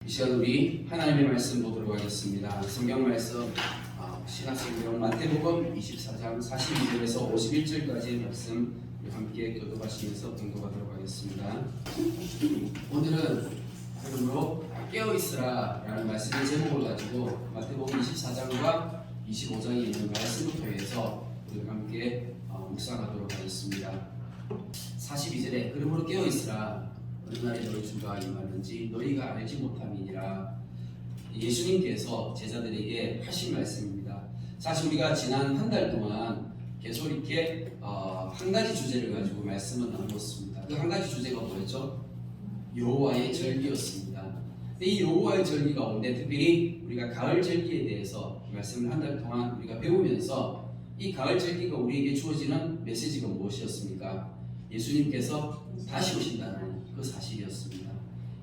이 시간 우리 하나님의 말씀 보도록 하겠습니다. 성경 말씀 신약성경 마태복음 24장 42절에서 51절까지의 말씀 함께 교독하시면서 공독하도록 하겠습니다. 오늘은 그러므로 깨어있으라 라는 말씀의 제목을 가지고 마태복음 24장과 25장에 있는 말씀부터 해서 우리가 함께 묵상하도록 하겠습니다. 42절에 그러므로 깨어있으라 어느 날에 너희 주가 임하는지 너희가 알지 못함이니라. 예수님께서 제자들에게 하신 말씀입니다. 사실 우리가 지난 한 달 동안 계속 이렇게 한 가지 주제를 가지고 말씀을 나누었습니다. 그 한 가지 주제가 뭐였죠? 여호와의 절기였습니다. 이 여호와의 절기 가운데 특별히 우리가 가을 절기에 대해서 말씀을 한 달 동안 우리가 배우면서 이 가을 절기가 우리에게 주어지는 메시지가 무엇이었습니까? 예수님께서 다시 오신다는 그 사실이었습니다.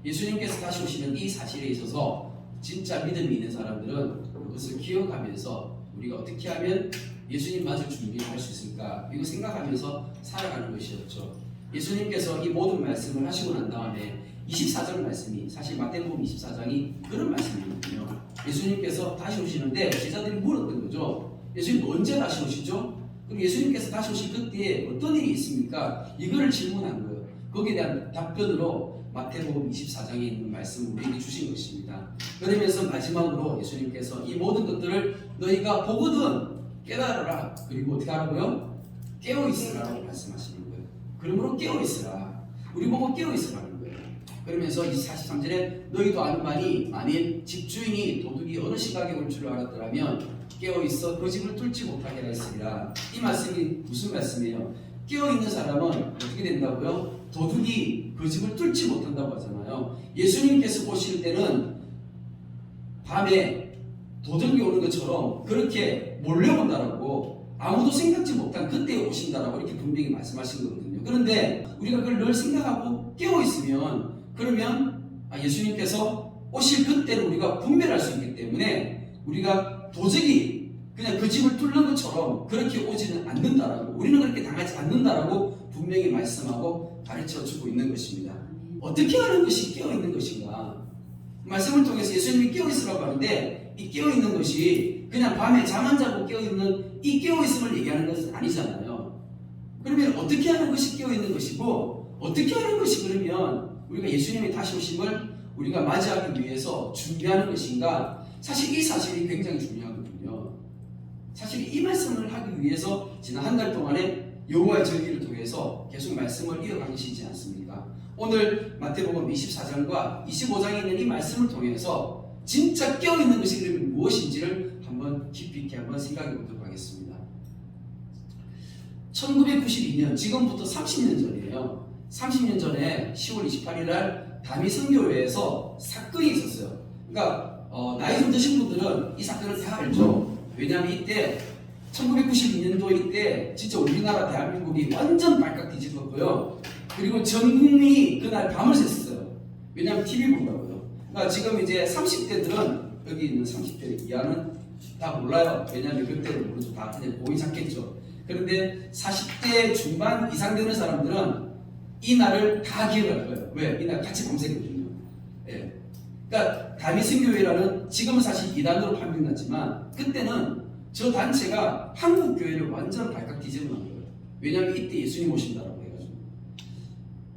예수님께서 다시 오시는 이 사실에 있어서 진짜 믿음이 있는 사람들은 그것을 기억하면서 우리가 어떻게 하면 예수님 맞을 준비를 할 수 있을까 이거 생각하면서 살아가는 것이었죠. 예수님께서 이 모든 말씀을 하시고 난 다음에 24장 말씀이 사실 마태복음 24장이 그런 말씀이거든요. 예수님께서 다시 오시는데 제자들이 물었던 거죠. 예수님 언제 다시 오시죠? 그리고 예수님께서 다시 오실 그때에 어떤 일이 있습니까? 이거를 질문한 거예요. 거기에 대한 답변으로 마태복음 24장에 있는 말씀을 우리에게 주신 것입니다. 그러면서 마지막으로 예수님께서 이 모든 것들을 너희가 보거든 깨달아라. 그리고 어떻게 하라고요? 깨어있으라고 말씀하시는 거예요. 그러므로 깨어있으라. 우리 보고 깨어있으라는 거예요. 그러면서 43절에 너희도 아는 바니 만일 집주인이 도둑이 어느 시각에 올 줄 알았더라면 깨어있어 그 집을 뚫지 못하게 하였으리라. 이 말씀이 무슨 말씀이에요? 깨어있는 사람은 어떻게 된다고요? 도둑이 그 집을 뚫지 못한다고 하잖아요. 예수님께서 오실 때는 밤에 도둑이 오는 것처럼 그렇게 몰래 온다라고 아무도 생각지 못한 그때에 오신다라고 이렇게 분명히 말씀하신 거거든요. 그런데 우리가 그걸 늘 생각하고 깨어있으면 그러면 예수님께서 오실 그때를 우리가 분별할 수 있기 때문에 우리가 도적이 그냥 그 집을 뚫는 것처럼 그렇게 오지는 않는다라고 우리는 그렇게 당하지 않는다라고 분명히 말씀하고 가르쳐주고 있는 것입니다. 어떻게 하는 것이 깨어있는 것인가? 말씀을 통해서 예수님이 깨어있으라고 하는데 이 깨어있는 것이 그냥 밤에 잠 안 자고 깨어있는 이 깨어있음을 얘기하는 것은 아니잖아요. 그러면 어떻게 하는 것이 깨어있는 것이고 어떻게 하는 것이 그러면 우리가 예수님의 다시 오심을 우리가 맞이하기 위해서 준비하는 것인가? 사실 이 사실이 굉장히 중요하거든요. 사실 이 말씀을 하기 위해서 지난 한 달 동안에 여호와의 절기를 통해서 계속 말씀을 이어가시지 않습니까? 오늘 마태복음 24장과 25장에 있는 이 말씀을 통해서 진짜 깨어있는 것이 그러면 무엇인지를 한번 깊이 있게 한번 생각해 보도록 하겠습니다. 1992년, 지금부터 30년 전이에요. 30년 전에 10월 28일 날 다미선교회에서 사건이 있었어요. 그러니까 나이 좀 드신 분들은 이 사건을 다 알죠. 왜냐하면 이때 1992년도 이때 진짜 우리나라 대한민국이 완전 발칵 뒤집었고요. 그리고 전 국민이 그날 밤을 샜어요. 왜냐하면 TV 본다고요. 그러니까 지금 이제 30대들은 여기 있는 30대 이하는 다 몰라요. 왜냐하면 그때는 모르죠. 다 그냥 보기 찾겠죠. 그런데 40대 중반 이상 되는 사람들은 이 날을 다 기억할 거예요. 왜? 이 날 같이 검색했거든요. 예. 그러니까 다미선교회라는 지금은 사실 이단으로 판명났지만 그때는 저 단체가 한국 교회를 완전 발칵 뒤집어 놓은 거예요. 왜냐하면 이때 예수님 오신다라고 해가지고.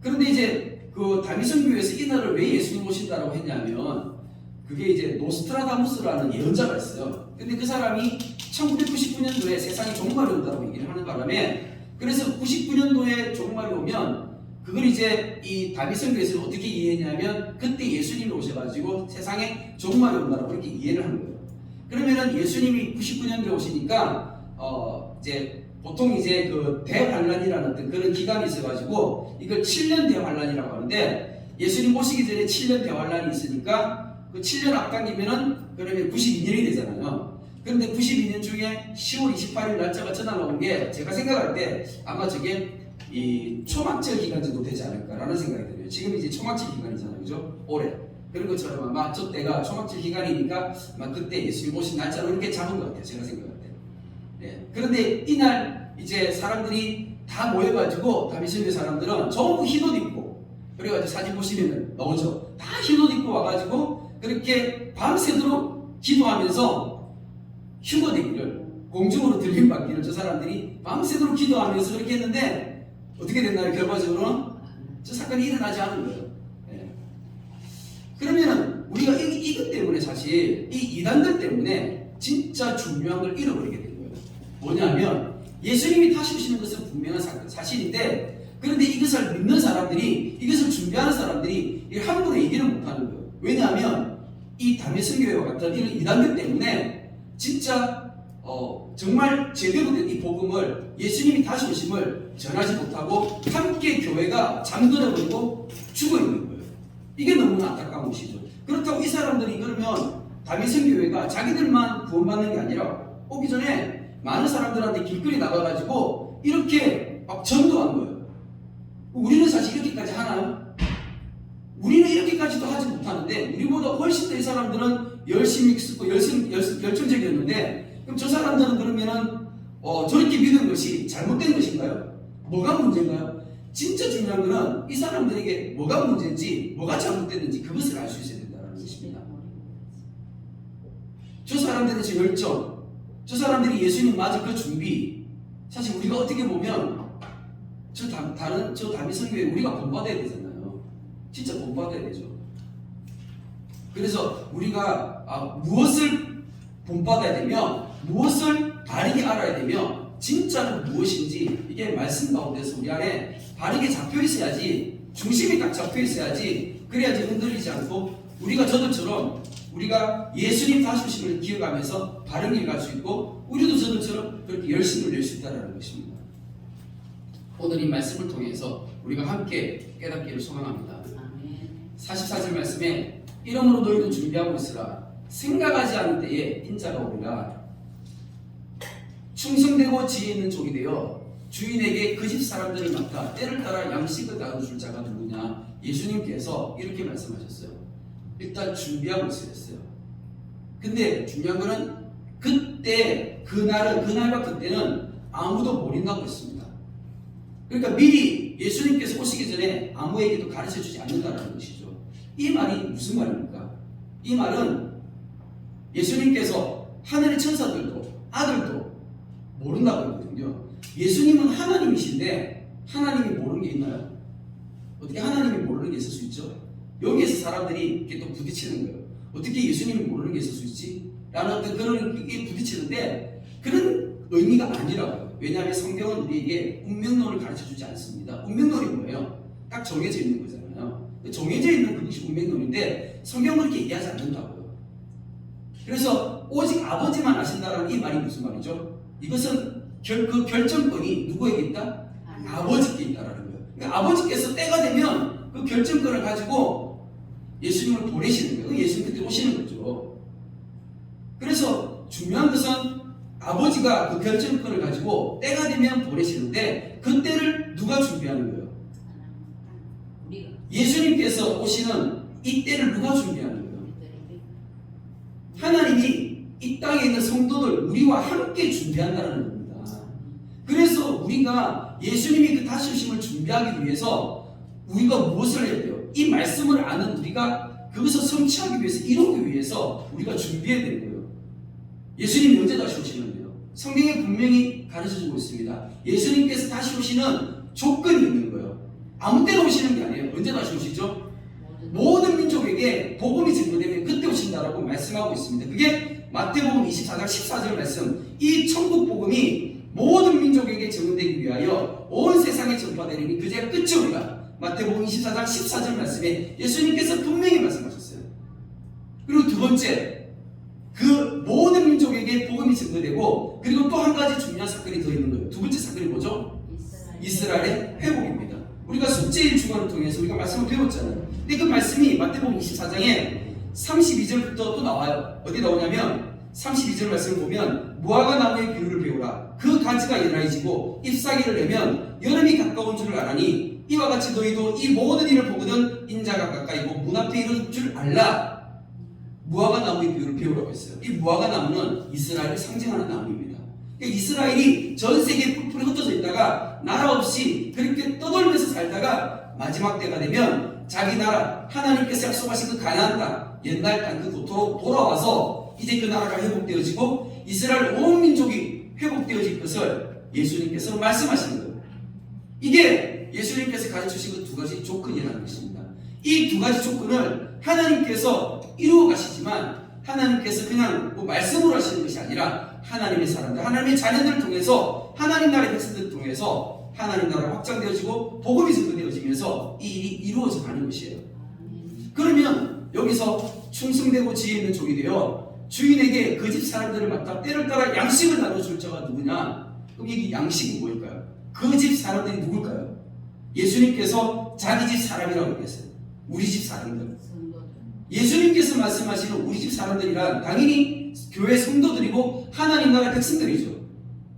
그런데 이제 그 다미선교회에서 이 날을 왜 예수님 오신다라고 했냐면 그게 이제 노스트라다무스라는 예언자가 있어요. 근데 그 사람이 1999년도에 세상이 종말이 온다고 얘기를 하는 바람에 그래서 99년도에 종말이 오면 그걸 이제 이 다미선교회에서는 어떻게 이해했냐면 그때 예수님이 오셔가지고 세상에 종말이 온다라고 이렇게 이해를 하는 거예요. 그러면은 예수님이 99년도에 오시니까 이제 보통 이제 그 대환란이라는 어떤 그런 기간이 있어가지고 이걸 7년 대환란이라고 하는데 예수님 오시기 전에 7년 대환란이 있으니까 그 7년 앞당기면은 그러면 92년이 되잖아요. 그런데 92년 중에 10월 28일 날짜가 전화 나온 게 제가 생각할 때 아마 저게 이 초막절 기간 정도 되지 않을까라는 생각이 들어요. 지금 이제 초막절 기간이잖아요, 그죠? 올해. 그런 것처럼 아마 저 때가 초막절 기간이니까 아마 그때 예수님 오신 날짜로 이렇게 잡은 것 같아요. 제가 생각할 때. 네. 그런데 이날 이제 사람들이 다 모여가지고 다미선교회 사람들은 전부 흰옷 입고 그래가지고 사진 보시면 나오죠. 다 흰옷 입고 와가지고 그렇게 밤새도록 기도하면서 휴거되기를, 공중으로 들림받기를 저 사람들이 밤새도록 기도하면서 그렇게 했는데 어떻게 됐나요? 결과적으로는 저 사건이 일어나지 않은 거예요. 예. 그러면 우리가 이것 때문에 사실 이 이단들 때문에 진짜 중요한 걸 잃어버리게 된 거예요. 뭐냐면 예수님이 다시 오시는 것은 분명한 사실인데, 그런데 이것을 믿는 사람들이, 이것을 준비하는 사람들이 이걸 함부로 얘기를 못하는 거예요. 왜냐하면 이 담임선교회와 같은 이런 이단들 때문에 진짜 정말 제대로 된 이 복음을, 예수님이 다시 오심을 전하지 못하고 함께 교회가 잠들어버리고 죽어있는 거예요. 이게 너무나 안타까운 것이죠. 그렇다고 이 사람들이 그러면 담임선교회가 자기들만 구원받는 게 아니라 오기 전에 많은 사람들한테 길거리 나가가지고 이렇게 막 전도한 거예요. 우리는 사실 이렇게까지 하나요? 우리는 이렇게까지도 하지 못하는데 우리보다 훨씬 더 이 사람들은 열심히 쓰고 열정적이었는데, 그럼 저 사람들은 그러면은 저렇게 믿는 것이 잘못된 것인가요? 뭐가 문제인가요? 진짜 중요한 것은 이 사람들에게 뭐가 문제인지, 뭐가 잘못됐는지 그것을 알 수 있어야 된다는 것입니다. 저 사람들의 저 열정, 저 사람들이 예수님 맞을 그 준비, 사실 우리가 어떻게 보면 저 담임선교회 우리가 본받아야 되잖아요. 진짜 본받아야 되죠. 그래서 우리가 무엇을 본받아야 되며 무엇을 바르게 알아야 되며 진짜는 무엇인지 이게 말씀 가운데서 우리 안에 바르게 잡혀 있어야지, 중심이 딱 잡혀 있어야지, 그래야지 흔들리지 않고 우리가 저들처럼 우리가 예수님 다시 오심을 기억하면서 바른 길 갈 수 있고 우리도 저들처럼 그렇게 열심을 낼 수 있다는 것입니다. 오늘 이 말씀을 통해서 우리가 함께 깨닫기를 소망합니다. 44절 말씀에 이러므로 너희도 준비하고 있으라. 생각하지 않을 때에 인자가 오리라. 충성되고 지혜 있는 족이 되어 주인에게 그 집 사람들을 맡아 때를 따라 양식을 나눠줄 자가 누구냐. 예수님께서 이렇게 말씀하셨어요. 일단 준비하고 있어야 했어요. 근데 중요한 거는 그때 그날과 그때는 아무도 모른다고 했습니다. 그러니까 미리 예수님께서 오시기 전에 아무에게도 가르쳐주지 않는다는 것이죠. 이 말이 무슨 말입니까? 이 말은 예수님께서 하늘의 천사들도 아들도 모른다고 했거든요. 예수님은 하나님이신데 하나님이 모르는 게 있나요? 어떻게 하나님이 모르는 게 있을 수 있죠? 여기에서 사람들이 이렇게 또 부딪히는 거예요. 어떻게 예수님이 모르는 게 있을 수 있지? 라는 어떤 그런 게 부딪히는데 그런 의미가 아니라고요. 왜냐하면 성경은 우리에게 운명론을 가르쳐주지 않습니다. 운명론이 뭐예요? 딱 정해져 있는 거잖아요. 정해져 있는 그것이 운명론인데 성경은 그렇게 얘기하지 않는다고요. 그래서 오직 아버지만 아신다라는 이 말이 무슨 말이죠? 이것은 그 결정권이 누구에게 있다? 아버지께 있다라는 거예요. 그러니까 아버지께서 때가 되면 그 결정권을 가지고 예수님을 보내시는 거예요. 예수님 그때 오시는 거죠. 그래서 중요한 것은 아버지가 그 결정권을 가지고 때가 되면 보내시는데 그 때를 누가 준비하는 거예요? 예수님께서 오시는 이 때를 누가 준비하는 거예요? 하나님이 이 땅에 있는 성도들 우리와 함께 준비한다는 겁니다. 그래서 우리가 예수님이 그 다시 오심을 준비하기 위해서 우리가 무엇을 해야 돼요? 이 말씀을 아는 우리가 그것을 성취하기 위해서, 이루기 위해서 우리가 준비해야 되는 거예요. 예수님이 언제 다시 오시는데요? 성경에 분명히 가르쳐주고 있습니다. 예수님께서 다시 오시는 조건이 있는 거예요. 아무 때나 오시는 게 아니에요. 언제 다시 오시죠? 모든 민족에게 복음이 증거되면 그때 오신다라고 말씀하고 있습니다. 그게 마태복음 24장 14절 말씀. 이 천국 복음이 모든 민족에게 증언되기 위하여 온 세상에 전파되리니 그제야 끝이 오리라. 마태복음 24장 14절 말씀에 예수님께서 분명히 말씀하셨어요. 그리고 두 번째, 그 모든 민족에게 복음이 증거되고, 그리고 또 한 가지 중요한 사건이 더 있는 거예요. 두 번째 사건이 뭐죠? 이스라엘의 회복입니다. 우리가 숙제일 주간을 통해서 우리가 말씀을 배웠잖아요. 근데 그 말씀이 마태복음 24장에 32절부터 또 나와요. 어디 나오냐면 32절 말씀을 보면 무화과 나무의 비유를 배우라. 그 가지가 연하해지고 잎사귀를 내면 여름이 가까운 줄을 알아니 이와 같이 너희도 이 모든 일을 보거든 인자가 가까이고 문 앞에 이를 줄 알라. 무화과 나무의 비유를 배우라고 했어요. 이 무화과 나무는 이스라엘을 상징하는 나무입니다. 그러니까 이스라엘이 전 세계에 뿔뿔이 흩어져 있다가 나라 없이 그렇게 떠돌면서 살다가 마지막 때가 되면 자기 나라, 하나님께서 약속하신 그 가나안 땅, 옛날 땅 그 고토로 돌아와서 이제 그 나라가 회복되어지고 이스라엘 온 민족이 회복되어질 것을 예수님께서 말씀하시는 거예요. 이게 예수님께서 가르치신 그 두 가지 조건이라는 것입니다. 이 두 가지 조건을 하나님께서 이루어 가시지만 하나님께서 그냥 뭐 말씀으로 하시는 것이 아니라 하나님의 사람들, 하나님의 자녀들을 통해서 하나님 나라의 백성들을 통해서 하나님 나라가 확장되어지고 복음이 증거되어지면서 이 일이 이루어져 가는 것이에요. 그러면 여기서 충성되고 지혜 있는 종이 되어 주인에게 그 집 사람들을 맡아 때를 따라 양식을 나눠줄 자가 누구냐? 그럼 이 양식이 뭘까요? 그 집 사람들이 누굴까요? 예수님께서 자기 집 사람이라고 얘기했어요. 우리 집 사람들. 예수님께서 말씀하시는 우리 집 사람들이란 당연히 교회 성도들이고 하나님 나라 백성들이죠.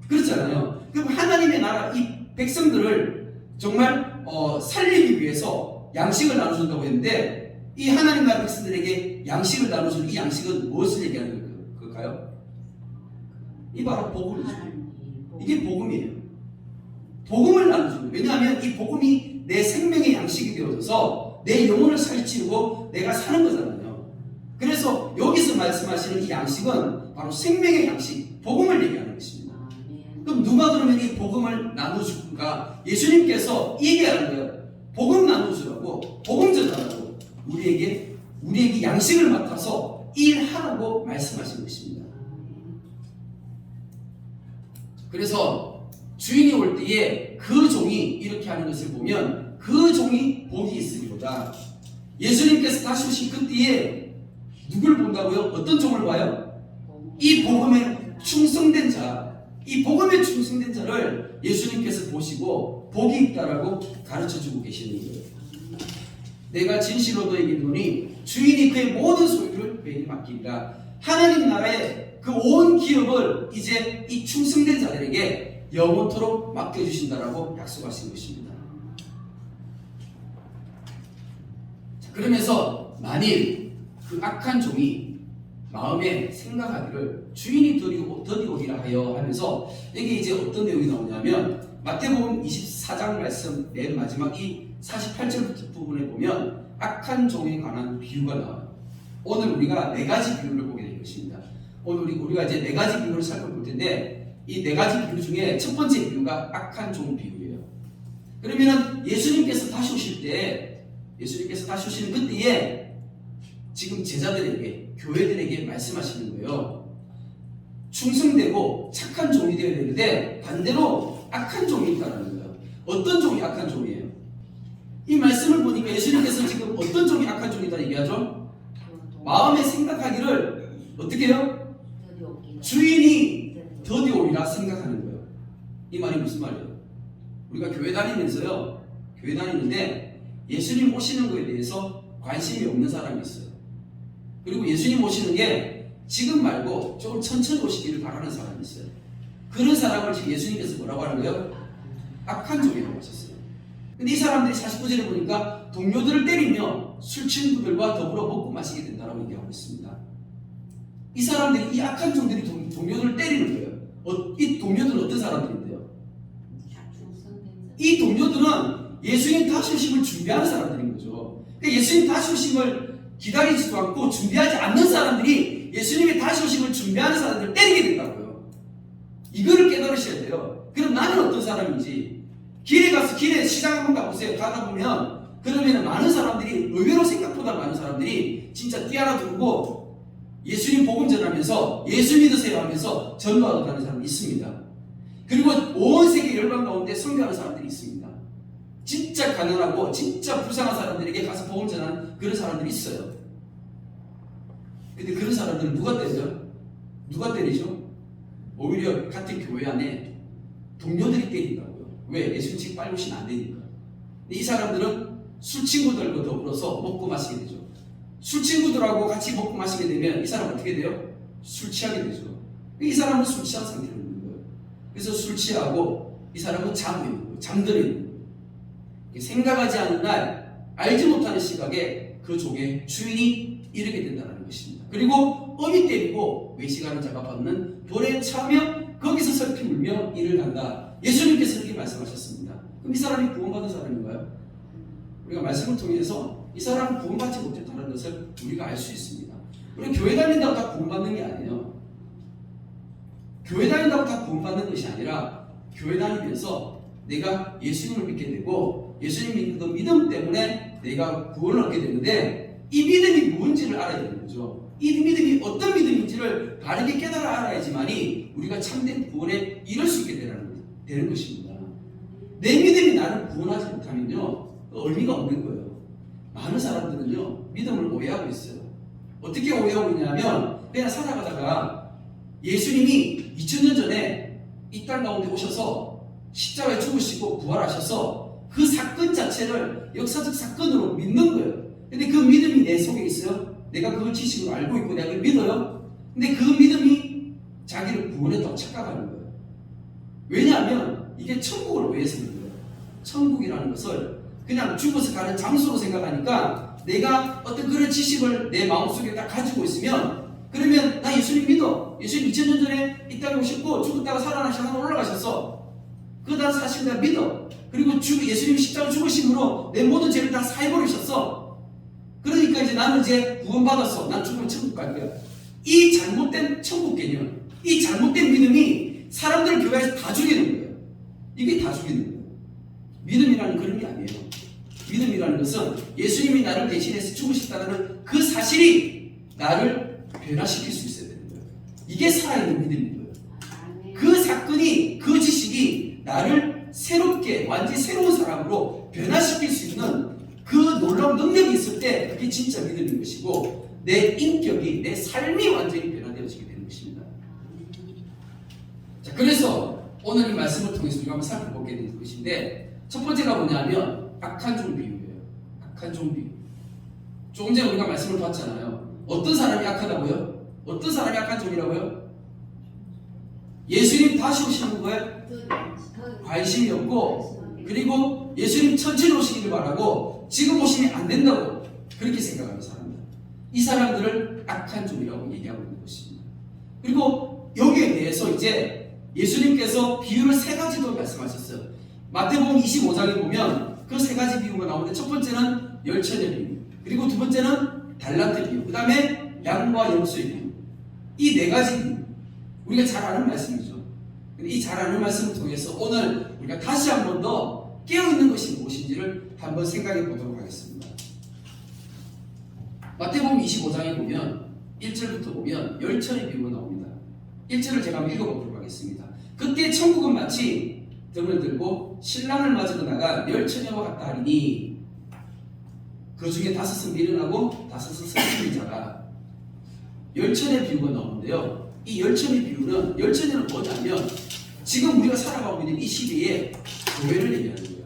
그렇잖아요. 그럼 하나님의 나라 이 백성들을 정말 살리기 위해서 양식을 나눠준다고 했는데 이 하나님 나라 백성들에게 양식을 나눠주는 이 양식은 무엇을 얘기하는 걸까요? 이 바로 복음이죠. 이게 복음이에요. 복음을 나눠주는 거예요. 왜냐하면 이 복음이 내 생명의 양식이 되어져서 내 영혼을 살찌우고 내가 사는 거잖아요. 그래서 여기서 말씀하시는 이 양식은 바로 생명의 양식, 복음을 얘기하는 것입니다. 그럼 누가 그러면 이 복음을 나눠줄까? 예수님께서 얘기하는 거예요. 복음 나눠주라고, 복음 전하라고 우리에게 양식을 맡아서 일하라고 말씀하신 것입니다. 그래서 주인이 올 때에 그 종이 이렇게 하는 것을 보면 그 종이 복이 있으리로다. 예수님께서 다시 오신 그때에 누굴 본다고요? 어떤 종을 봐요? 이 복음에 충성된 자, 이 복음에 충성된 자를 예수님께서 보시고 복이 있다라고 가르쳐주고 계시는 거예요. 내가 진실로 너에게 이르노니 주인이 그의 모든 소유를 그에게 맡기리라. 하나님 나라의 그 온 기업을 이제 이 충성된 자들에게 영원토록 맡겨주신다라고 약속하신 것입니다. 그러면서 만일 그 악한 종이 마음에 생각하기를 주인이 더디오리라 하여 하면서 이게 이제 어떤 내용이 나오냐면 마태복음 24장 말씀 맨 마지막 이 48절 부분에 보면 악한 종에 관한 비유가 나와요. 오늘 우리가 네 가지 비유를 보게 될 것입니다. 오늘 우리가 이제 네 가지 비유를 살펴볼 텐데 이 네 가지 비유 중에 첫 번째 비유가 악한 종 비유예요. 그러면은 예수님께서 다시 오시는 그때에 지금 제자들에게, 교회들에게 말씀하시는 거예요. 충성되고 착한 종이 되어야 되는데 반대로 악한 종이 있다는 거예요. 어떤 종이 악한 종이에요? 이 말씀을 보니까 예수님께서 지금 어떤 종이 악한 종이다 얘기하죠? 마음에 생각하기를 어떻게 해요? 주인이 더디오리라 생각하는 거예요. 이 말이 무슨 말이에요? 우리가 교회 다니는데 예수님 오시는 것에 대해서 관심이 없는 사람이 있어요. 그리고 예수님 오시는 게 지금 말고 좀 천천히 오시기를 바라는 사람이 있어요. 그런 사람을 지금 예수님께서 뭐라고 하는 거예요? 악한 종이라고 하셨어요. 근데 이 사람들이 49절에 보니까 동료들을 때리며 술 친구들과 더불어 먹고 마시게 된다고 얘기하고 있습니다. 이 사람들이, 이 악한 종들이 동료들을 때리는 거예요. 이 동료들은 어떤 사람들인데요? 이 동료들은 예수님 다시 오심을 준비하는 사람들인 거죠. 그러니까 예수님 다시 오심을 기다리지도 않고 준비하지 않는 사람들이 예수님의 다시 오심을 준비하는 사람들을 때리게 된다고요. 이거를 깨달으셔야 돼요. 그럼 나는 어떤 사람인지. 길에 시장 한번 가보세요. 가다 보면 그러면 많은 사람들이, 의외로 생각보다 많은 사람들이 진짜 뛰어나들고 예수님 복음 전하면서 예수 믿으세요 하면서 전도하러 가는 사람이 있습니다. 그리고 온 세계 열방 가운데 선교하는 사람들이 있습니다. 진짜 가난하고 진짜 불쌍한 사람들에게 가서 복음 전하는 그런 사람들이 있어요. 근데 그런 사람들은 누가 때리죠? 누가 때리죠? 오히려 같은 교회 안에 동료들이 때린다고요. 왜? 예수님 지금 빨리 오시면 안 되니까. 근데 이 사람들은 술 친구들과 더불어서 먹고 마시게 되죠. 술 친구들하고 같이 먹고 마시게 되면 이 사람은 어떻게 돼요? 술 취하게 되죠. 이 사람은 술 취한 상태로 있는 거예요. 그래서 술 취하고 이 사람은 자고 있는 거예요. 잠들어 있는 거예요. 생각하지 않는 날, 알지 못하는 시각에 그 종의 주인이 이르게 된다는 것입니다. 그리고 어미 때리고 외식하는 자가 받는 돌에 차며 거기서 슬피 울며 이를 간다. 예수님께서 이렇게 말씀하셨습니다. 그럼 이 사람이 구원받은 사람인가요? 우리가 말씀을 통해서 이 사람은 구원받지 못했다는 것을 우리가 알 수 있습니다. 우리 교회 다닌다고 다 구원받는 게 아니에요. 교회 다닌다고 다 구원받는 것이 아니라 교회 다니면서 내가 예수님을 믿게 되고 예수님 믿는 믿음 때문에 내가 구원을 얻게 되는데 이 믿음이 뭔지를 알아야 되는 거죠. 이 믿음이 어떤 믿음인지를 바르게 깨달아 알아야지만이 우리가 참된 구원에 이룰 수 있게 되는 것입니다. 내 믿음이 나를 구원하지 못하면요 의미가 없는 거예요. 많은 사람들은요 믿음을 오해하고 있어요. 어떻게 오해하고 있냐면 그냥 살아가다가 예수님이 2000년 전에 이 땅 가운데 오셔서 십자가에 죽으시고 부활하셔서 그 사건 자체를 역사적 사건으로 믿는 거예요. 근데 그 믿음이 내 속에 있어요. 내가 그걸 지식으로 알고 있고 내가 그걸 믿어요. 근데 그 믿음이 자기를 구원했다고 착각하는 거예요. 왜냐하면 이게 천국을 위해서 그런 거예요. 천국이라는 것을 그냥 죽어서 가는 장소로 생각하니까 내가 어떤 그런 지식을 내 마음속에 딱 가지고 있으면 그러면 나 예수님 믿어. 예수님 2000년 전에 이 땅에 오셨고 죽었다가 살아나셔서 하늘 올라가셨어. 그거 난 사실 내가 믿어. 그리고 예수님 십자가 죽으심으로 내 모든 죄를 다 사해버리셨어. 그러니까 이제 나는 이제 구원받았어. 난 죽으면 천국 갈 거야. 이 잘못된 천국 개념, 이 잘못된 믿음이 사람들을 교회에서 다 죽이는 거예요. 이게 다 죽이는 거예요. 믿음이라는 그런 게 아니에요. 믿음이라는 것은 예수님이 나를 대신해서 죽으셨다는 그 사실이 나를 변화시킬 수 있어야 되는 거예요. 이게 살아있는 믿음인 거예요. 그 사건이, 그 지식이 나를 새롭게, 완전히 새로운 사람으로 변화시킬 수 있는 그 놀라운 능력이 있을 때 그게 진짜 믿음인 것이고 내 인격이, 내 삶이 완전히 변화되어지게 되는 것입니다. 자, 그래서 오늘 이 말씀을 통해서 우리가 한번 살펴보게 될 것인데 첫 번째가 뭐냐면 악한 종 비유예요. 악한 종 비유. 조금 전에 우리가 말씀을 봤잖아요. 어떤 사람이 악하다고요? 어떤 사람이 악한 종이라고요? 예수님 다시 오시는 거에 관심이 없고 그리고 예수님 천천히 오시기를 바라고 지금 오시면 안 된다고 그렇게 생각하는 사람들. 이 사람들을 악한 종이라고 얘기하고 있는 것입니다. 그리고 여기에 대해서 이제 예수님께서 비유를 세 가지도 말씀하셨어요. 마태복음 25장에 보면 그 세 가지 비유가 나오는데 첫 번째는 열처녀 비유, 그리고 두 번째는 달란트 비유, 그 다음에 양과 염소의 비유. 이 네 가지 비유 우리가 잘 아는 말씀이죠. 이 잘 아는 말씀을 통해서 오늘 우리가 다시 한 번 더 깨어있는 것이 무엇인지를 한번 생각해 보도록 하겠습니다. 마태복음 25장에 보면 1절부터 보면 열처녀 비유가 나옵니다. 1절을 제가 한번 읽어보도록 하겠습니다. 그때 천국은 마치 등을 들고 신랑을 맞으러 나가 열처녀와 같다 하리니 그 중에 5은 미련하고 5은 슬픈 자가. 열처녀 비유가 나오는데요. 이 열처녀 비유는 열처녀는 뭐냐면 지금 우리가 살아가고 있는 이 시대에 교회를 얘기하는 거예요.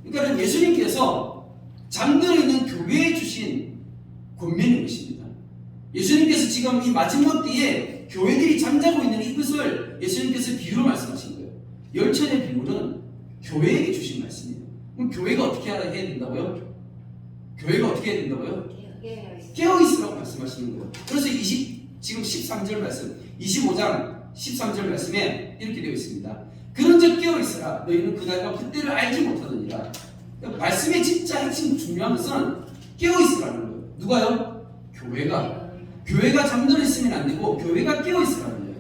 그러니까 예수님께서 잠들어 있는 교회에 주신 권면인 것입니다. 예수님께서 지금 이 마지막 때에 교회들이 잠자고 있는 이것을 예수님께서 비유로 말씀하신 거예요. 열처녀 비유는 교회에게 주신 말씀이에요. 그럼 교회가 어떻게 해야 된다고요? 교회가 어떻게 해야 된다고요? 깨어있으라고 말씀하시는 거예요. 그래서 지금 13절 말씀, 25장 13절 말씀에 이렇게 되어 있습니다. 그런즉 깨어있으라. 너희는 그날과 그때를 알지 못하느니라. 그러니까 말씀의 진짜 핵심 중요한 것은 깨어있으라는 거예요. 누가요? 교회가 잠들어 있으면 안 되고 교회가 깨어있으라는 거예요.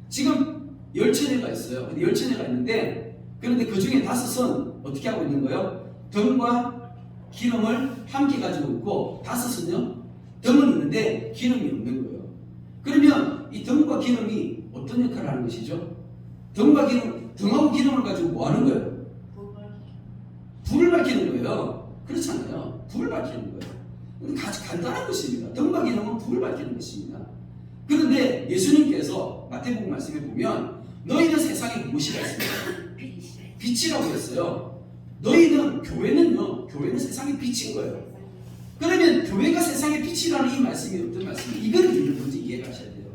지금 열처녀가 있어요. 근데 열처녀가 있는데 그런데 그 중에 5은 어떻게 하고 있는 거예요? 등과 기름을 함께 가지고 있고 5은요 등은 있는데 기름이 없는 거예요. 그러면 이 등과 기름이 어떤 역할을 하는 것이죠? 등하고 기름을 가지고 뭐 하는 거예요? 불을 밝히는 거예요. 그렇잖아요. 불을 밝히는 거예요. 아주 간단한 것입니다. 등과 기름은 불을 밝히는 것입니다. 그런데 예수님께서 마태복음 말씀에 보면 너희는 세상에 무엇이라 했습니까? 빛이라고 했어요. 너희는 교회는 세상의 빛인 거예요. 그러면 교회가 세상의 빛이라는 이 말씀이 어떤 말씀이에요? 이거를 먼저 이해를 하셔야 돼요.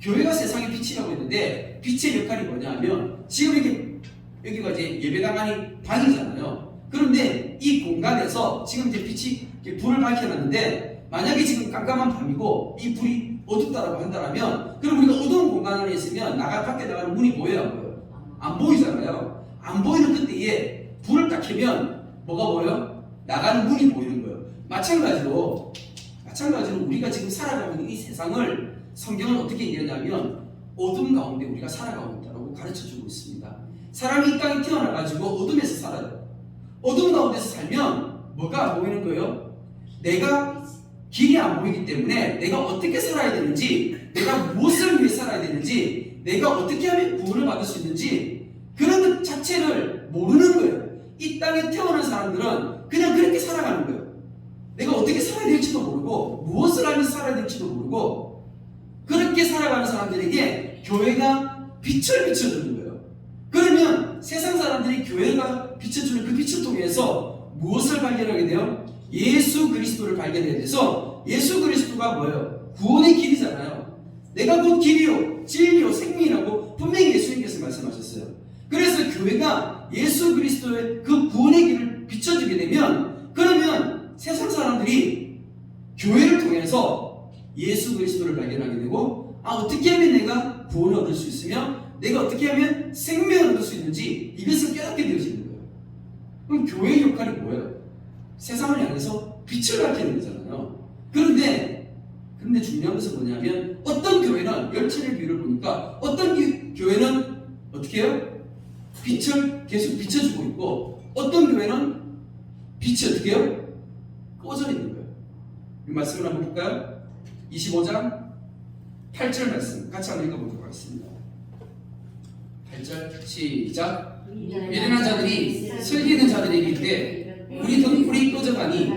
교회가 세상의 빛이라고 했는데 빛의 역할이 뭐냐면 지금 여기가 이제 예배당 안이 방이잖아요. 그런데 이 공간에서 지금 이제 빛이 불을 밝혀놨는데 만약에 지금 깜깜한 밤이고 이 불이 어둡다라고 한다면 그럼 우리가 어두운 공간 안에 있으면 밖에 나가는 문이 보여요? 안 보여요? 안 보이잖아요. 안 보이는 그때에 불을 딱 켜면 뭐가 보여? 나가는 문이 보이는 거예요. 마찬가지로 우리가 지금 살아가고 있는 이 세상을 성경은 어떻게 얘기하냐면 어둠 가운데 우리가 살아가고 있다고 가르쳐주고 있습니다. 사람이 이 땅에 태어나가지고 어둠에서 살아요. 어둠 가운데서 살면 뭐가 안 보이는 거예요? 내가 길이 안 보이기 때문에 내가 어떻게 살아야 되는지, 내가 무엇을 위해 살아야 되는지, 내가 어떻게 하면 구원을 받을 수 있는지 그런 것 자체를 모르는 거예요. 이 땅에 태어난 사람들은 그냥 그렇게 살아가는 거예요. 내가 어떻게 살아야 될지도 모르고 무엇을 하면서 살아야 될지도 모르고 그렇게 살아가는 사람들에게 교회가 빛을 비춰주는 거예요. 그러면 세상 사람들이 교회가 비춰주는 그 빛을 통해서 무엇을 발견하게 돼요? 예수 그리스도를 발견해야 돼서 예수 그리스도가 뭐예요? 구원의 길이잖아요. 내가 곧 길이요 진리요 생명이라고 분명히 예수님께서 말씀하셨어요. 그래서 교회가 예수 그리스도의 그 구원의 길을 비춰주게 되면 그러면 세상 사람들이 교회를 통해서 예수 그리스도를 발견하게 되고 어떻게 하면 내가 구원을 얻을 수 있으며 내가 어떻게 하면 생명을 얻을 수 있는지 이것을 깨닫게 되어지는 거예요. 그럼 교회의 역할이 뭐예요? 세상을 향해서 빛을 밝히는 거잖아요. 그런데 중요한 것은 뭐냐면 어떤 교회는 열천의 비유를 보니까 어떤 교회는 어떻게 해요? 빛을 계속 비춰주고 있고 어떤 교회는 빛이 어떻게 해요? 꺼져 있는 거예요. 이 말씀을 한번 볼까요? 25장 8절 말씀 같이 한번 읽어보도록 하겠습니다. 8절 시작. 미련한 자들이 슬기는 자들에게 이르되 우리 등불이 꺼져가니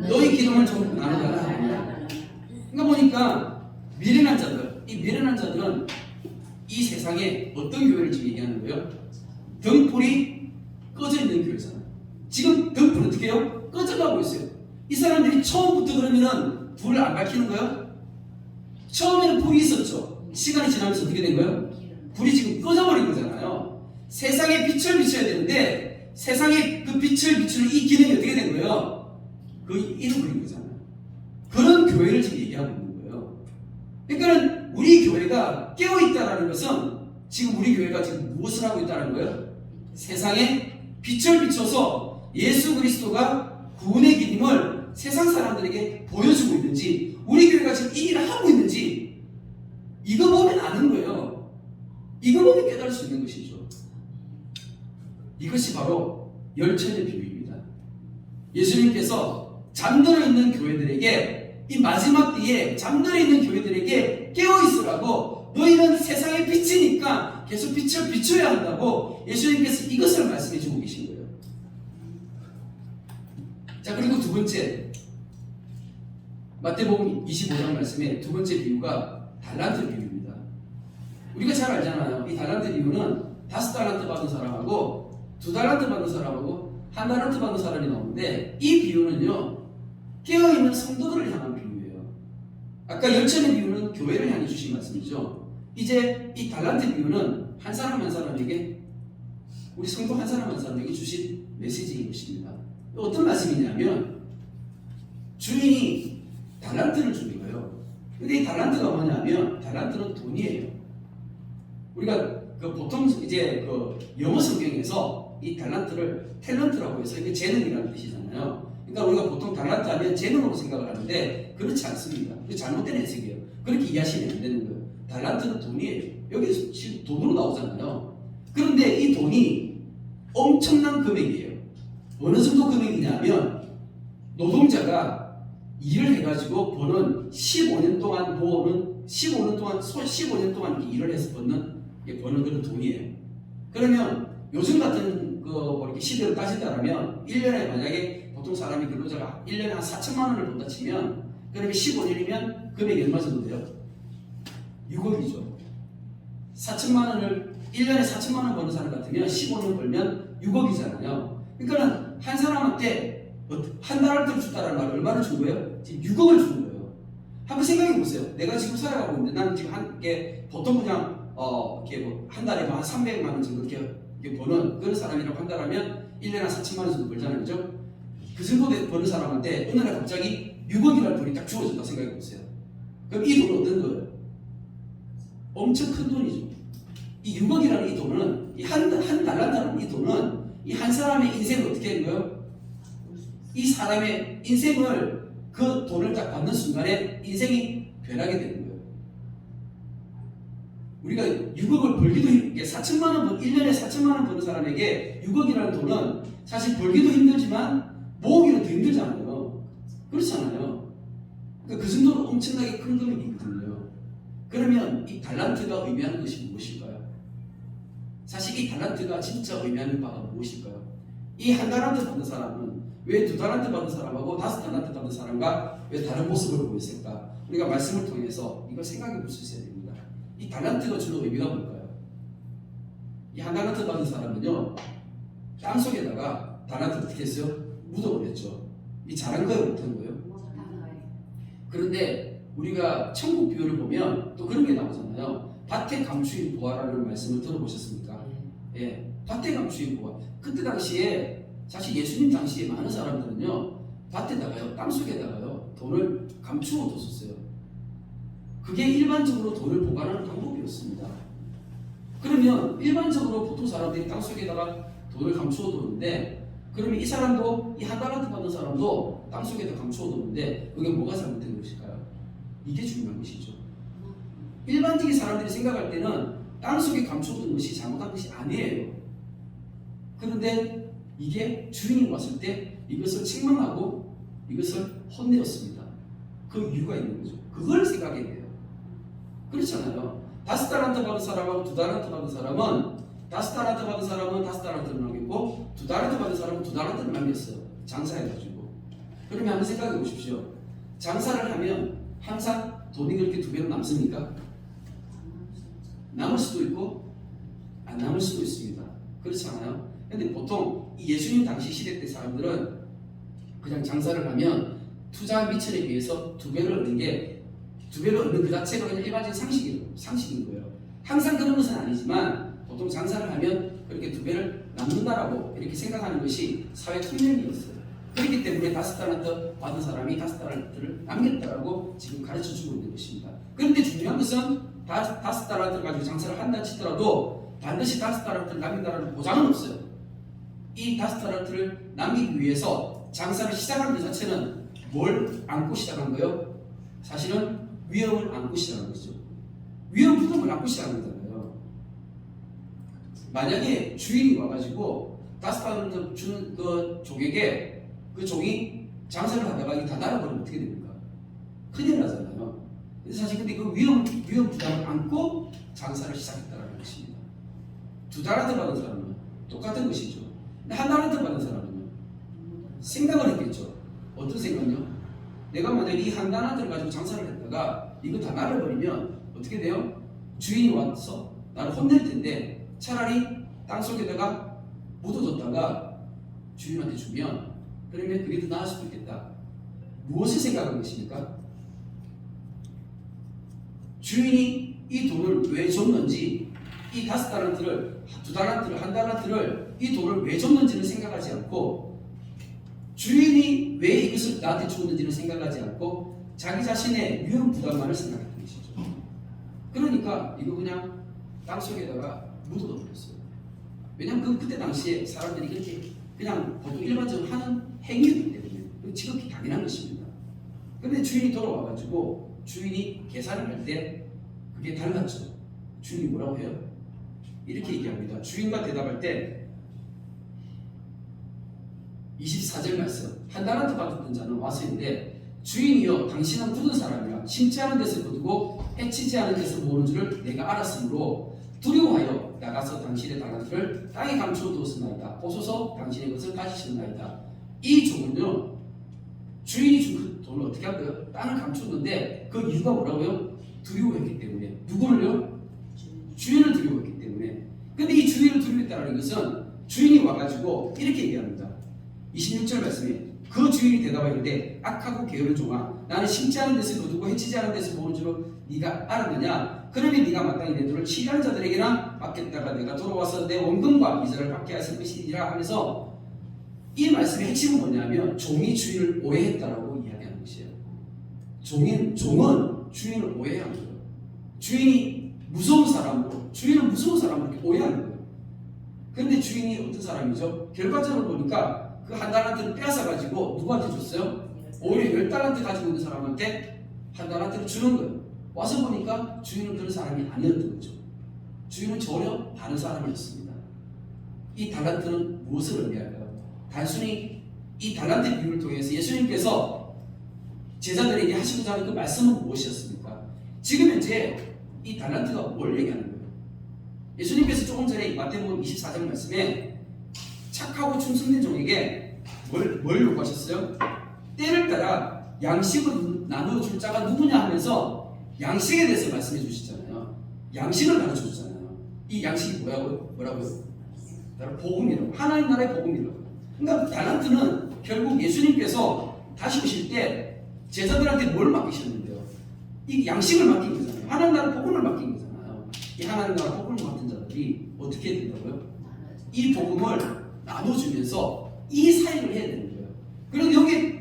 너희 기름을 좀 나누달라 하느냐. 그러니까 보니까 미련한 자들, 이 미련한 자들은 이 세상에 어떤 교회를 지금 얘기하는 거예요? 등불이 꺼져 있는 교회잖아요. 지금 등불 어떻게 해요? 꺼져가고 있어요. 이 사람들이 처음부터 그러면은 불을 안 밝히는 거예요? 처음에는 불이 있었죠. 시간이 지나면서 어떻게 된 거예요? 불이 지금 꺼져버린 거잖아요. 세상에 빛을 비춰야 되는데 세상에 그 빛을 비추는 이 기능이 어떻게 된 거예요? 그 잃어버린 거잖아요. 그런 교회를 지금 얘기하고 있는 거예요. 그러니까 우리 교회가 깨어있다는 것은 지금 우리 교회가 지금 무엇을 하고 있다는 거예요? 세상에 빛을 비춰서 예수 그리스도가 구원의 길임을 세상 사람들에게 보여주고 있는지 우리 교회가 지금 이 일을 하고 있는지 이거 보면 아는 거예요. 이거 보면 깨달을 수 있는 것이죠. 이것이 바로 열천의 비유입니다. 예수님께서 잠들어 있는 교회들에게 이 마지막 때에 잠들어 있는 교회들에게 깨어있으라고 너희는 세상의 빛이니까 계속 빛을 비춰야 한다고 예수님께서 이것을 말씀해 주고 계신 거예요. 자, 그리고 두 번째 마태복음 25장 말씀의 두 번째 비유가 달란트 비유입니다. 우리가 잘 알잖아요. 이 달란트 비유는 5달란트 받은 사람하고 2달란트 받은 사람하고 1달란트 받은 사람이 나오는데 이 비유는요 깨어있는 성도들을 향한 비유예요. 아까 열천의 비유는 교회를 향해 주신 말씀이죠. 이제 이 달란트 비유는 한 사람 한 사람에게 우리 성도 한 사람 한 사람에게 주신 메시지인 것입니다. 어떤 말씀이냐면 주인이 달란트를 주는 거예요. 근데 이 달란트가 뭐냐면 달란트는 돈이에요. 우리가 보통 이제 영어 성경에서 이 달란트를 탤런트라고 해서 이게 재능이라는 뜻이잖아요. 그러니까 우리가 보통 달란트 하면 재능으로 생각을 하는데 그렇지 않습니다. 그게 잘못된 해석이에요. 그렇게 이해하시면 안 되는 거예요. 달란트는 돈이에요. 여기서 지금 돈으로 나오잖아요. 그런데 이 돈이 엄청난 금액이에요. 어느 정도 금액이냐면 노동자가 일을 해가지고 버는 15년 동안 버는 15년 동안 일을 해서 버는 그런 돈이에요. 그러면 요즘 같은 이렇게 시대로 따진다면 1년에 만약에 보통 사람이 근로자가 1년에 한 4천만 원을 번다 치면 그러면 15년이면 금액이 얼마 정도 돼요? 6억이죠. 4천만 원을 1년에 4천만 원 버는 사람 같으면 15년 벌면 6억이잖아요. 그러니까 한 사람한테 한 달을 줬다라는 말은 얼마를 준 거예요? 지금 6억을 준 거예요. 한번 생각해 보세요. 내가 지금 살아가고 있는데 나는 지금 보통 그냥 한 달에 한 300만 원 정도 이렇게 버는 그런 사람이라고 한다면 1년에 한 4천만 원 정도 벌잖아요. 그죠? 그 정도 버는 사람한테 어느 날 갑자기 6억이라는 돈이 딱 주어진다 생각해 보세요. 그럼 이 돈은 어떤 거예요? 엄청 큰 돈이죠. 이 6억이라는 이 돈은 한 달란트라는 이 돈은 이 한 사람의 인생을 어떻게 하는 거예요? 이 사람의 인생을 그 돈을 딱 받는 순간에 인생이 변하게 되는 거예요. 우리가 6억을 벌기도 힘들게 4천만 원, 1년에 4천만 원 버는 사람에게 6억이라는 돈은 사실 벌기도 힘들지만 모으기는 더 힘들잖아요. 그렇잖아요. 그러니까 그 정도로 엄청나게 큰 금액이거든요. 그러면 이 달란트가 의미하는 것이 무엇일까요? 사실 이 달란트가 진짜 의미하는 바가 무엇일까요? 이 한 달란트 받은 사람은 왜 두 달란트 받은 사람하고 5달란트 받은 사람과 왜 다른 모습을 보였을까? 우리가 말씀을 통해서 이걸 생각해 볼 수 있어야 됩니다. 이 달란트가 주는 의미가 뭘까요? 이 한 달란트 받은 사람은요, 땅 속에다가 달란트 어떻게 했어요? 묻어버렸죠. 이 잘한 거예요, 못한 거예요? 그런데 우리가 천국 비유를 보면 또 그런 게 나오잖아요. 밭에 감추인 보화라는 말씀을 들어보셨습니까? 예, 밭에 감추인 보화. 그때 당시에 사실 예수님 당시에 많은 사람들은요, 밭에다가요, 땅 속에다가요, 돈을 감추어 뒀었어요. 그게 일반적으로 돈을 보관하는 방법이었습니다. 그러면 일반적으로 보통 사람들이 땅 속에다가 돈을 감추어 두는데, 그러면 이 사람도 이 한 달란트 받는 사람도 땅 속에다 감추어 두는데 그게 뭐가 잘못된 것일까요? 이게 중요한 것이죠. 일반적인 사람들이 생각할 때는 땅 속에 감추어 둔 것이 잘못한 것이 아니에요. 그런데 이게 주인이 왔을 때 이것을 책망하고 이것을 혼내었습니다. 그 이유가 있는 거죠. 그걸 생각해야 돼요. 그렇잖아요. 5달란트 받은 사람하고 2달란트 받은 사람은 5달란트 받은 사람은 5달란트를 남겼고 2달란트 받은 사람은 2달란트를 남겼어요. 장사해가지고. 그러면 한번 생각해 보십시오. 장사를 하면 항상 돈이 그렇게 2배로 남습니까? 남을 수도 있고 안 남을 수도 있습니다. 그렇잖아요. 근데 보통 이 예수님 당시 시대 때 사람들은 그냥 장사를 하면 투자 미천에 비해서 2배를 얻는 게 2배를 얻는 그 자체가 그냥 일반적인 상식인 거예요. 항상 그런 것은 아니지만 보통 장사를 하면 그렇게 2배를 남는다라고 이렇게 생각하는 것이 사회 통념이었어요. 그렇기 때문에 5달란트 받은 사람이 5달란트를 남겼다라고 지금 가르쳐 주고 있는 것입니다. 그런데 중요한 것은 5달란트를 가지고 장사를 한다 치더라도 반드시 5달란트를 남긴다라는 보장은 없어요. 이 5달란트를 남기기 위해서 장사를 시작하는 것 자체는 뭘 안고 시작한 거예요? 사실은 위험을 안고 시작한 거죠. 위험 부담을 안고 시작한 거잖아요. 만약에 주인이 와가지고 5달란트 주는 그 종에게 그 종이 장사를 하다가 이게 다 날아버리면 어떻게 됩니까? 큰일 나잖아요. 사실 근데 그 위험 부담을 안고 장사를 시작했다는 것입니다. 2달란트 받은 사람은 똑같은 것이죠. 근데 1달란트 받은 사람은요, 생각을 했겠죠. 어떤 생각요? 내가 만약에 이 1달란트를 가지고 장사를 했다가 이거 다 날아버리면 어떻게 돼요? 주인이 와서 나를 혼낼 텐데 차라리 땅속에다가 묻어뒀다가 주인한테 주면 그러면 그게 더 나을 수도 있겠다. 무엇을 생각한 것입니까? 주인이 이 돈을 왜 줬는지, 이 5달란트를, 2달란트를, 1달란트를 이 돈을 왜 줬는지를 생각하지 않고 주인이 왜 이것을 나한테 주었는지를 생각하지 않고 자기 자신의 위험 부담만을 생각했던 것이죠. 그러니까 이거 그냥 땅속에다가 묻어둬 버렸어요. 왜냐하면 그때 당시에 사람들이 그렇게 그냥 보통 일반적으로 하는 행위이기 때문에 지극히 당연한 것입니다. 그런데 주인이 돌아와가지고 주인이 계산을 할 때 그게 달랐죠. 주인이 뭐라고 해요? 이렇게 얘기합니다. 주인과 대답할 때 24절 말씀. 1달란트 받았던 자는 와서 있는데 주인이여 당신은 굳은 사람이라 심지 않은 데서 거두고 해치지 않은 데서 모으는 줄을 내가 알았으므로 두려워하여 나가서 당신의 달란트를 땅에 감추어 두었으나이다. 보소서 당신의 것을 가지시나이다. 이 종은요, 주인이 준 그 돈을 어떻게 할 거예요? 땅을 감추었는데 그 이유가 뭐라고요? 두려워했기 때문에. 누구를요? 주인을 두려워했기 때문에. 근데 이 주인을 두려워했다는 것은 주인이 와가지고 이렇게 얘기합니다. 26절 말씀에 그 주인이 대답하는데 악하고 게으른 종아, 나는 심지 않은 데서 거두고 해치지 않은 데서 모으는 줄로 네가 알았느냐? 그러면 네가 마땅히 내 돈을 취한 자들에게나 맡겼다가 내가 돌아와서 내 원금과 이자를 받게 하실 것이니라 하면서, 이 말씀의 핵심은 뭐냐면 종이 주인을 오해했다라고 이야기하는 것이에요. 종은 주인을 오해한 거예요. 주인이 무서운 사람으로, 주인은 무서운 사람으로 이렇게 오해하는 거예요. 그런데 주인이 어떤 사람이죠? 결과적으로 보니까 그 한 달란트를 빼앗아 가지고 누구한테 줬어요? 오히려 10달란트 가지고 있는 사람한테 한 달란트를 주는 거예요. 와서 보니까 주인은 그런 사람이 아니었던 거죠. 주인은 전혀 다른 사람이었습니다. 이 달란트는 무엇을 의미할까요? 단순히 이 달란트 비유를 통해서 예수님께서 제자들에게 하시고자 하는 그 말씀은 무엇이었습니까? 지금 현재 이 달란트가 뭘 얘기하는 거예요? 예수님께서 조금 전에 마태복음 24장 말씀에 착하고 충성된 종에게 뭘 요구하셨어요? 때를 따라 양식을 나누어줄 자가 누구냐 하면서 양식에 대해서 말씀해 주시잖아요. 양식을 가르쳐 주잖아요. 이 양식이 뭐라고요? 바로 복음이라고. 하나님 나라의 복음이라고. 그러니까 달란트는 결국 예수님께서 다시 오실 때 제자들한테 뭘 맡기셨는데요? 이 양식을 맡긴 거잖아요. 하나님 나라 복음을 맡긴 거잖아요. 이 하나님 나라 복음을 맡은 자들이 어떻게 해야 된다고요? 이 복음을 나눠주면서 이 사역을 해야 되는 거예요. 그리고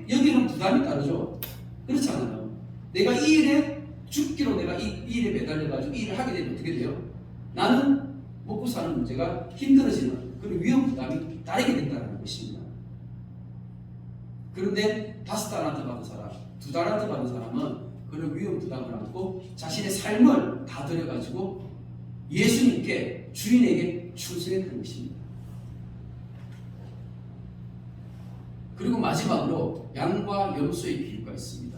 여기는 부담이 따르죠. 그렇지 않아요? 내가 이 일에 죽기로 내가 이 일에 매달려가지고 이 일을 하게 되면 어떻게 돼요? 나는 먹고 사는 문제가 힘들어지는 그런 위험 부담이 따르게 된다는 것입니다. 그런데 5달란트 받은 사람, 2달란트 받은 사람은 그런 위험 부담을 안고 자신의 삶을 다 들여가지고 예수님께 주인에게 충성했던 것입니다. 그리고 마지막으로 양과 염소의 비유가 있습니다.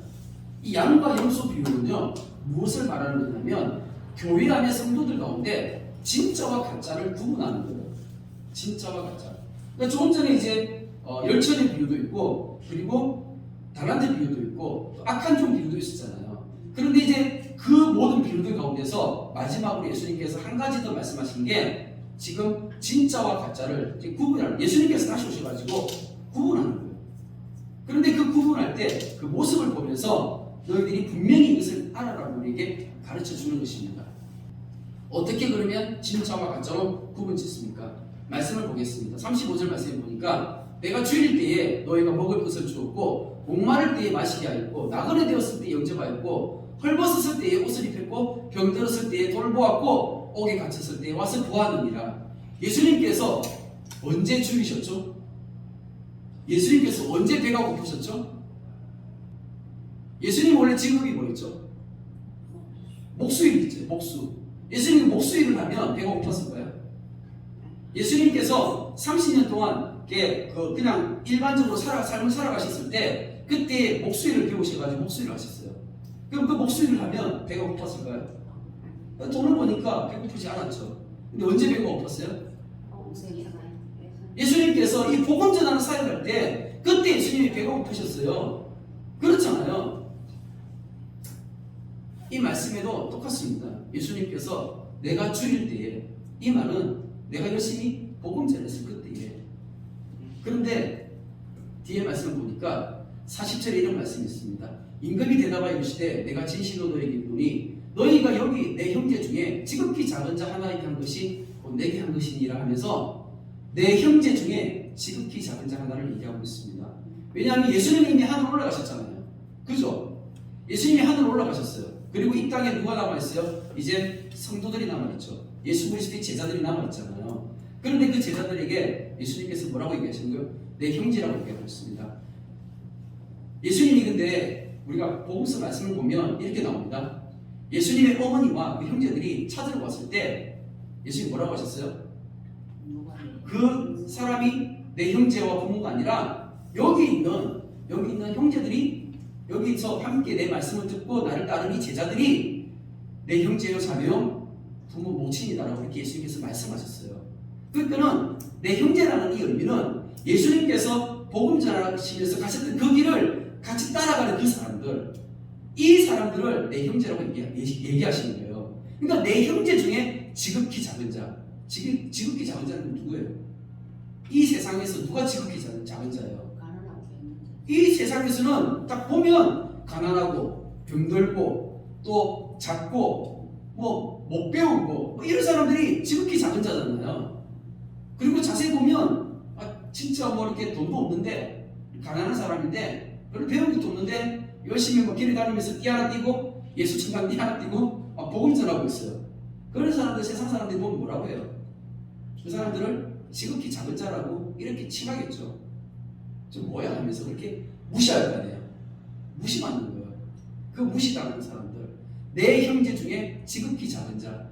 이 양과 염소 비유는요 무엇을 말하는 거냐면 교회 안의 성도들 가운데 진짜와 가짜를 구분하는 거예요. 진짜와 가짜. 그러니까 조금 전에 이제 열천의 비유도 있고 그리고 달란트 비유도 있고 악한 종 비유도 있었잖아요. 그런데 이제 그 모든 비유들 가운데서 마지막으로 예수님께서 한 가지 더 말씀하신 게 지금 진짜와 가짜를 구분하는, 예수님께서 다시 오셔가지고 구분하는 거예요. 그런데 그 구분할 때 그 모습을 보면서 너희들이 분명히 이것을 알아라고 우리에게 가르쳐 주는 것입니다. 어떻게 그러면 진짜와 가짜로 구분 짓습니까? 말씀을 보겠습니다. 35절 말씀을 보니까 내가 주일 때에 너희가 먹을 것을 주었고 목마를 때에 마시게 하였고 나그네 되었을 때에 영접하였고 헐벗었을 때에 옷을 입혔고 병들었을 때에 돌보았고 옥에 갇혔을 때에 와서 보았느니라. 예수님께서 언제 주이셨죠? 예수님께서 언제 배가 고프셨죠? 예수님 원래 직업이 뭐였죠? 목수일이죠. 목수. 예수님이 목수일을 하면 배가 고팠을까요? 예수님께서 30년 동안 그냥 일반적으로 삶을 살아가셨을 때 그때 목수일을 배우셔가지고 목수일을 하셨어요. 그럼 그 목수일을 하면 배가 고팠을까요? 돈을 보니까 배고프지 않았죠. 근데 언제 배가 고팠어요? 예수님께서 이 복음 전하는 사역을 할 때 그때 예수님이 배가 고프셨어요. 그렇잖아요. 이 말씀에도 똑같습니다. 예수님께서 내가 주일 때에, 이 말은 내가 열심히 복음 전했을 그때에. 그런데 뒤에 말씀을 보니까 40절에 이런 말씀이 있습니다. 임금이 대답하여 이르시되 내가 진실로 너에게 이르노니 너희가 여기 내 형제 중에 지극히 작은 자 하나에게 한 것이 곧 내게 한 것이니라 하면서 내 형제 중에 지극히 작은 자 하나를 얘기하고 있습니다. 왜냐하면 예수님이 이미 하늘 올라가셨잖아요. 그죠? 예수님이 하늘 올라가셨어요. 그리고 이 땅에 누가 남아있어요? 이제 성도들이 남아있죠. 예수 그리스도의 제자들이 남아있잖아요. 그런데 그 제자들에게 예수님께서 뭐라고 얘기하시는 거예요? 내 형제라고 얘기하고 있습니다. 예수님이 근데 우리가 복음서 말씀을 보면 이렇게 나옵니다. 예수님의 어머니와 그 형제들이 찾으러 왔을 때 예수님이 뭐라고 하셨어요? 그 사람이 내 형제와 부모가 아니라 여기 있는 형제들이 여기서 함께 내 말씀을 듣고 나를 따르는 이 제자들이 내 형제요 자매요 부모 모친이다라고 이렇게 예수님께서 말씀하셨어요. 그러니까는 내 형제라는 이 의미는 예수님께서 복음 전하시면서 가셨던 그 길을 같이 따라가는 그 사람들, 이 사람들을 내 형제라고 얘기하시는 거예요. 그러니까 내 형제 중에 지극히 작은 자, 지극히 작은 자는 누구예요? 이 세상에서 누가 지극히 작은 자예요? 이 세상에서는 딱 보면 가난하고 병들고 또 작고 못 배우고 이런 사람들이 지극히 작은 자잖아요. 그리고 자세히 보면 진짜 이렇게 돈도 없는데 가난한 사람인데 별로 배운 것도 없는데 열심히 길에 다니면서 띠 하나 띠고 예수 천당 띠 하나 띠고 복음 전하고 있어요. 그런 사람들 세상 사람들이 보면 뭐라고 해요? 그 사람들을 지극히 작은 자라고 이렇게 칭하겠죠. 저 뭐야 하면서 그렇게 무시할 거 아니에요. 무시받는 거예요. 그 무시당하는 사람들, 내 형제 중에 지극히 작은 자,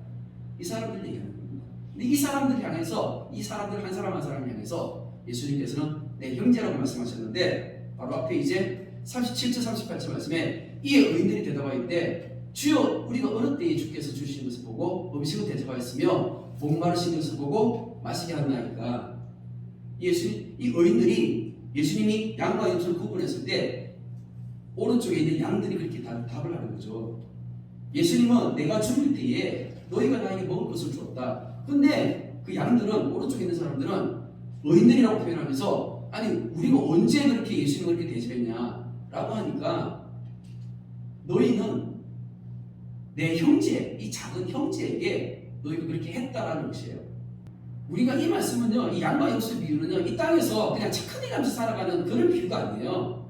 이 사람들 얘기하는 겁니다. 근데 이 사람들 향해서, 이 사람들 한 사람 한 사람 향해서 예수님께서는 내 형제라고 말씀하셨는데, 바로 앞에 이제 37절 38절 말씀에 이 의인들이 대답하였대, 주여 우리가 어느 때에 주께서 주신 것을 보고 음식을 대접하였으며 목마르신 것을 보고 마시게 하나이까. 이 의인들이 예수님이 양과 염소를 구분했을 때 오른쪽에 있는 양들이 그렇게 답을 하는 거죠. 예수님은 내가 죽을 때에 너희가 나에게 먹을 것을 주었다. 근데 그 양들은, 오른쪽에 있는 사람들은 의인들이라고 표현하면서, 아니 우리가 언제 그렇게 예수님을 그렇게 대접했냐 라고 하니까, 너희는 내 형제, 이 작은 형제에게 너희가 그렇게 했다라는 것이에요. 우리가 이 말씀은요, 이 양과 염소 비유는요, 이 땅에서 그냥 착한 일 하면서 살아가는 그런 비유가 아니에요.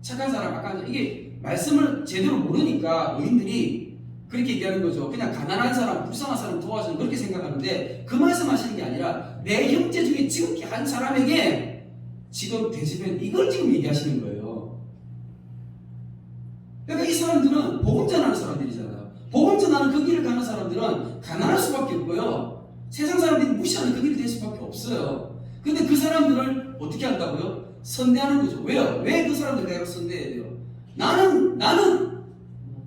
착한 사람, 아까 이게 말씀을 제대로 모르니까 의인들이 그렇게 얘기하는 거죠. 그냥 가난한 사람, 불쌍한 사람 도와주는, 그렇게 생각하는데, 그 말씀하시는 게 아니라 내 형제 중에 지극히 한 사람에게 지금 대접한, 이걸 지금 얘기하시는 거예요. 그러니까 이 사람들은 복음 전하는 사람들이잖아요. 복음 전하는 그 길을 가는 사람들은 가난할 수밖에 없고요, 세상 사람들이 무시하는 그 길이 될 수밖에 없어요. 근데 그 사람들을 어떻게 한다고요? 선대하는 거죠. 왜요? 왜 그 사람들 내가 선대해야 돼요? 나는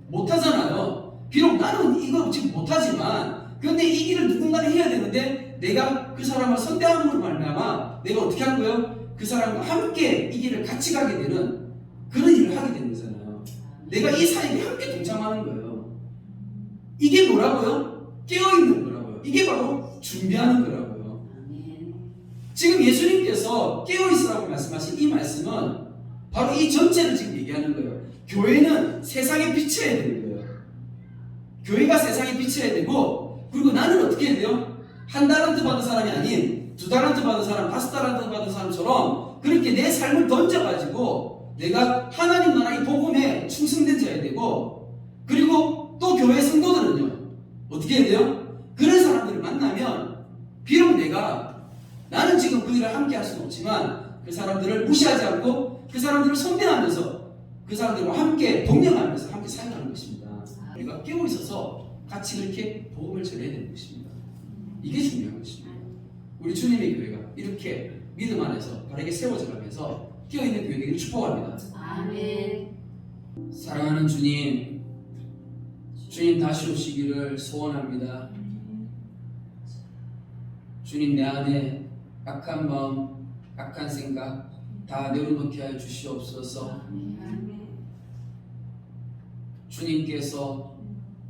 못하잖아요. 비록 나는 이거 지금 못하지만, 그런데 이 길을 누군가는 해야 되는데, 내가 그 사람을 선대하는 걸로 말미암아 내가 어떻게 한 거예요? 그 사람과 함께 이 길을 같이 가게 되는 그런 일을 하게 되는 거잖아요. 내가 이 사역에 함께 동참하는 거예요. 이게 뭐라고요? 깨어있는 거라고요. 이게 바로 준비하는 거라고요. 지금 예수님께서 깨어있으라고 말씀하신 이 말씀은 바로 이 전체를 지금 얘기하는 거예요. 교회는 세상에 비춰야 되는 거예요. 교회가 세상에 비춰야 되고, 그리고 나는 어떻게 해야 돼요? 한 달란트 받은 사람이 아닌 2달란트 받은 사람, 5달란트 받은 사람처럼 그렇게 내 삶을 던져가지고 내가 하나님 나라의 복음에 충성된 자야 되고, 그리고 또 교회 성도들은요, 어떻게 해야 돼요? 그런 사람들을 만나면, 비록 나는 지금 그 일을 함께 할 수는 없지만 그 사람들을 무시하지 않고 그 사람들을 선대하면서 그 사람들과 함께 동행하면서 함께 사역하는 것입니다. 우리가 깨어 있어서 같이 그렇게 복음을 전해야 되는 것입니다. 이게 중요한 것입니다. 우리 주님의 교회가 이렇게 믿음 안에서 바르게 세워져가면서 깨어있는 교회 되기를 축복합니다. 아멘. 사랑하는 주님, 주님 다시 오시기를 소원합니다. 주님, 내 안에 악한 마음, 악한 생각 다 내려놓게 하여 주시옵소서. 주님께서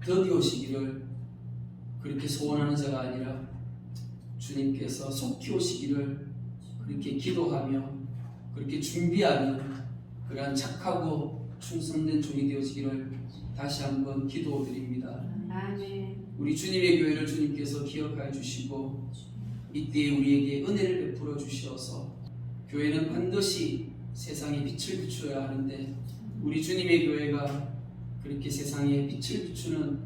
드디어 오시기를 그렇게 소원하는 자가 아니라 주님께서 속히 오시기를 그렇게 기도하며 그렇게 준비하는 그러한 착하고 충성된 종이 되어지기를 다시 한번 기도드립니다. 우리 주님의 교회를 주님께서 기억하여 주시고 이때 우리에게 은혜를 베풀어 주시어서 교회는 반드시 세상에 빛을 비추어야 하는데, 우리 주님의 교회가 그렇게 세상에 빛을 비추는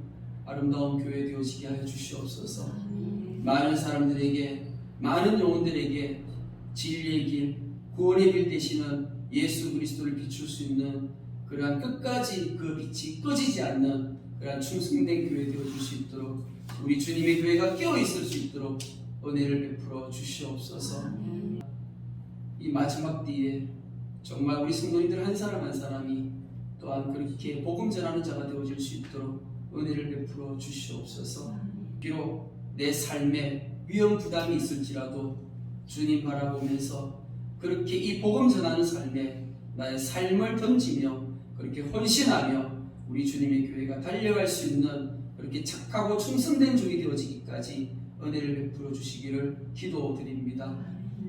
아름다운 교회 되어지게 하여 주시옵소서. 많은 사람들에게, 많은 영혼들에게 진리의 길, 구원의 길 되시는 예수 그리스도를 비출 수 있는 그러한 끝까지 그 빛이 꺼지지 않는 그러한 충성된 교회 되어줄 수 있도록, 우리 주님의 교회가 깨어있을 수 있도록 은혜를 베풀어 주시옵소서. 이 마지막 때에 정말 우리 성도님들 한 사람 한 사람이 또한 그렇게 복음 전하는 자가 되어질 수 있도록 은혜를 베풀어 주시옵소서. 비록 내 삶에 위험 부담이 있을지라도 주님 바라보면서 그렇게 이 복음 전하는 삶에 나의 삶을 던지며 그렇게 헌신하며 우리 주님의 교회가 달려갈 수 있는 그렇게 착하고 충성된 종이 되어지기까지 은혜를 베풀어 주시기를 기도드립니다.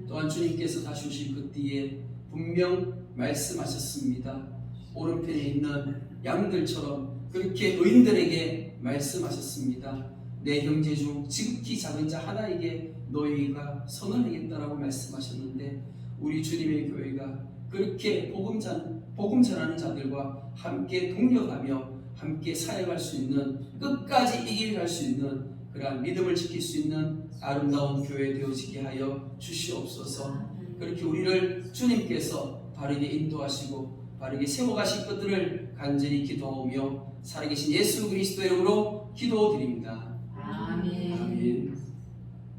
또한 주님께서 다시 오실 그 뒤에 분명 말씀하셨습니다. 오른편에 있는 양들처럼 그렇게 의인들에게 말씀하셨습니다. 내 형제 중 지극히 작은 자 하나에게 너희가 선언하겠다라고 말씀하셨는데, 우리 주님의 교회가 그렇게 복음 전하는 자들과 함께 동력하며 함께 사역할 수 있는, 끝까지 이 길 갈 수 있는 그러한 믿음을 지킬 수 있는 아름다운 교회 되어지게 하여 주시옵소서. 그렇게 우리를 주님께서 바르게 인도하시고 바르게 세워가실 것들을 간절히 기도하며 살아계신 예수 그리스도의 이름으로 기도드립니다.